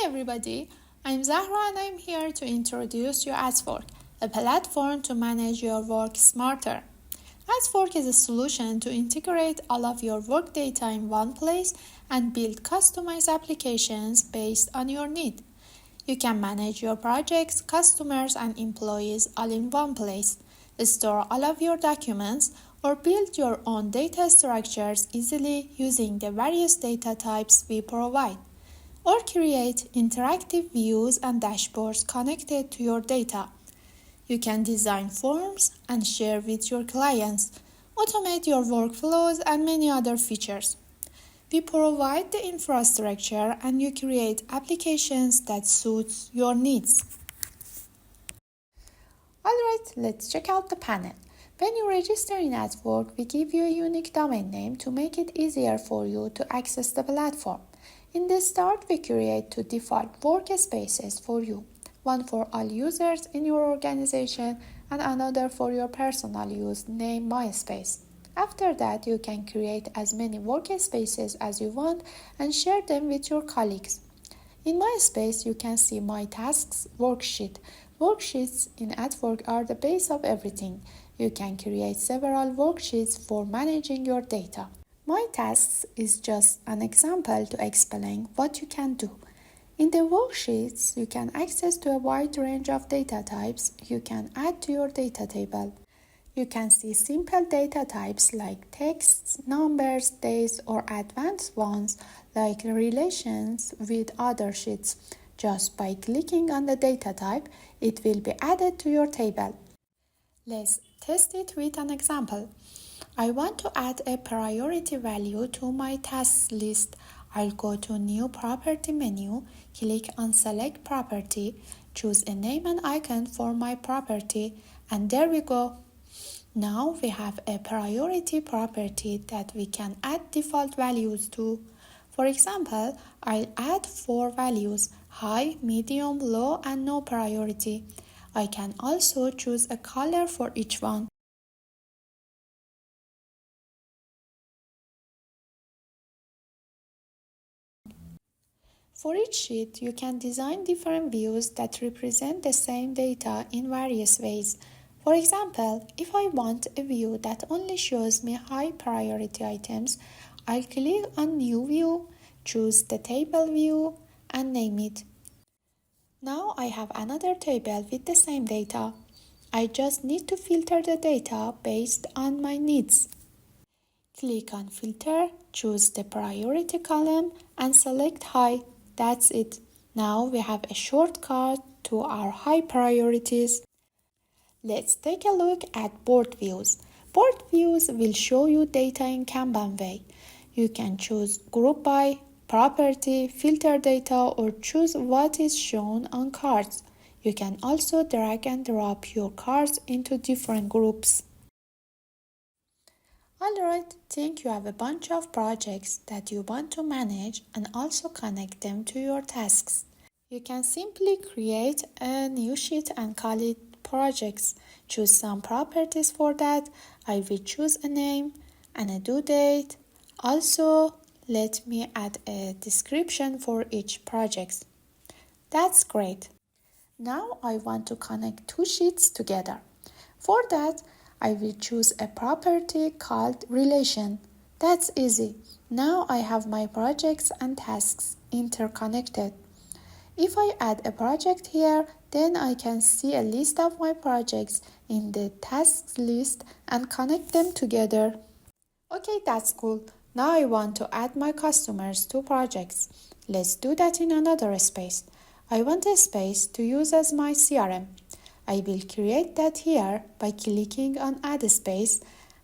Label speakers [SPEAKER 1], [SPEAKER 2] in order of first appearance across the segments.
[SPEAKER 1] Hi everybody, I'm Zahra and I'm here to introduce you Atwork, a platform to manage your work smarter. Atwork is a solution to integrate all of your work data in one place and build customized applications based on your need. You can manage your projects, customers, and employees all in one place, store all of your documents, or build your own data structures easily using the various data types we provide, or create interactive views and dashboards connected to your data. You can design forms and share with your clients, automate your workflows, and many other features. We provide the infrastructure and you create applications that suit your needs. Alright, let's check out the panel. When you register in Atwork, we give you a unique domain name to make it easier for you to access the platform. In the start, we create two default workspaces for you, one for all users in your organization and another for your personal use named MySpace. After that, you can create as many workspaces as you want and share them with your colleagues. In MySpace, you can see My Tasks worksheet. Worksheets in Atwork are the base of everything. You can create several worksheets for managing your data. My Tasks is just an example to explain what you can do. In the worksheets, you can access to a wide range of data types you can add to your data table. You can see simple data types like texts, numbers, days, or advanced ones like relations with other sheets. Just by clicking on the data type, it will be added to your table. Let's test it with an example. I want to add a priority value to my tasks list. I'll go to New Property menu, click on Select Property, choose a name and icon for my property, and there we go. Now we have a priority property that we can add default values to. For example, I'll add 4 values: high, medium, low, and no priority. I can also choose a color for each one. For each sheet, you can design different views that represent the same data in various ways. For example, if I want a view that only shows me high priority items, I'll click on New View, choose the table view, and name it. Now I have another table with the same data. I just need to filter the data based on my needs. Click on Filter, choose the priority column, and select High. That's it. Now we have a shortcut to our high priorities. Let's take a look at board views. Board views will show you data in Kanban way. You can choose group by, property, filter data, or choose what is shown on cards. You can also drag and drop your cards into different groups. Alright, think you have a bunch of projects that you want to manage and also connect them to your tasks. You can simply create a new sheet and call it projects. Choose some properties for that. I will choose a name and a due date. Also, let me add a description for each project. That's great. Now I want to connect two sheets together. For that, I will choose a property called relation. That's easy. Now I have my projects and tasks interconnected. If I add a project here, then I can see a list of my projects in the tasks list and connect them together. Okay, that's cool. Now I want to add my customers to projects. Let's do that in another space. I want a space to use as my CRM. I will create that here by clicking on Add Space,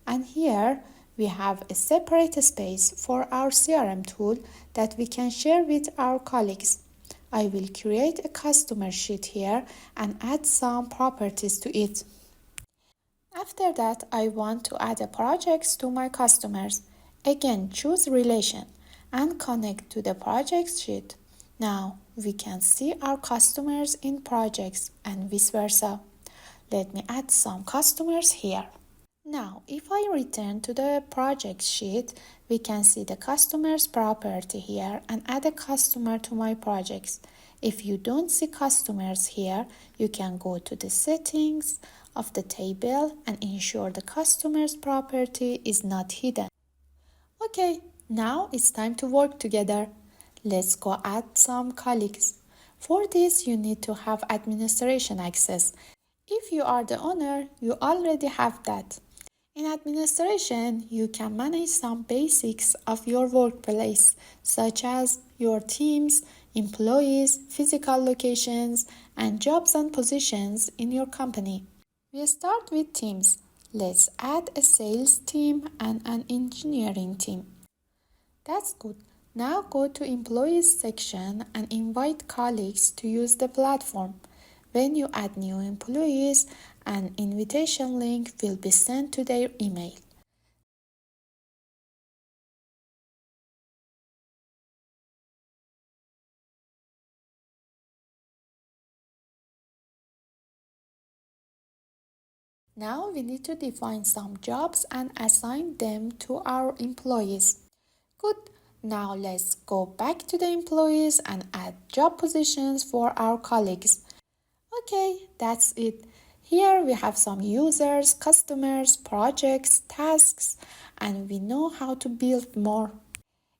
[SPEAKER 1] and here we have a separate space for our CRM tool that we can share with our colleagues. I will create a customer sheet here and add some properties to it. After that, I want to add a projects to my customers. Again, choose relation and connect to the projects sheet. Now we can see our customers in projects and vice versa. Let me add some customers here. Now, if I return to the project sheet, we can see the customer's property here and add a customer to my projects. If you don't see customers here, you can go to the settings of the table and ensure the customer's property is not hidden. Okay, now it's time to work together. Let's go add some colleagues. For this, you need to have administration access. If you are the owner, you already have that. In administration, you can manage some basics of your workplace, such as your teams, employees, physical locations, and jobs and positions in your company. We start with teams. Let's add a sales team and an engineering team. That's good. Now go to Employees section and invite colleagues to use the platform. When you add new employees, an invitation link will be sent to their email. Now we need to define some jobs and assign them to our employees. Good. Now let's go back to the employees and add job positions for our colleagues. Okay, that's it. Here we have some users, customers, projects, tasks, and we know how to build more.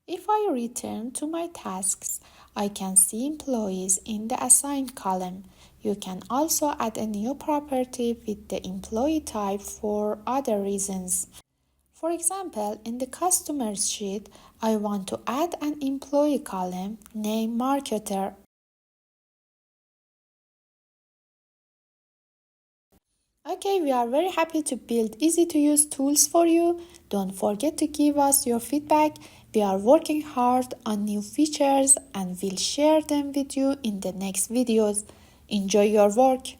[SPEAKER 1] If I return to my tasks, I can see employees in the assigned column. You can also add a new property with the employee type for other reasons. For example, in the customers sheet, I want to add an employee column named marketer. Okay, we are very happy to build easy to use tools for you. Don't forget to give us your feedback. We are working hard on new features and we'll share them with you in the next videos. Enjoy your work.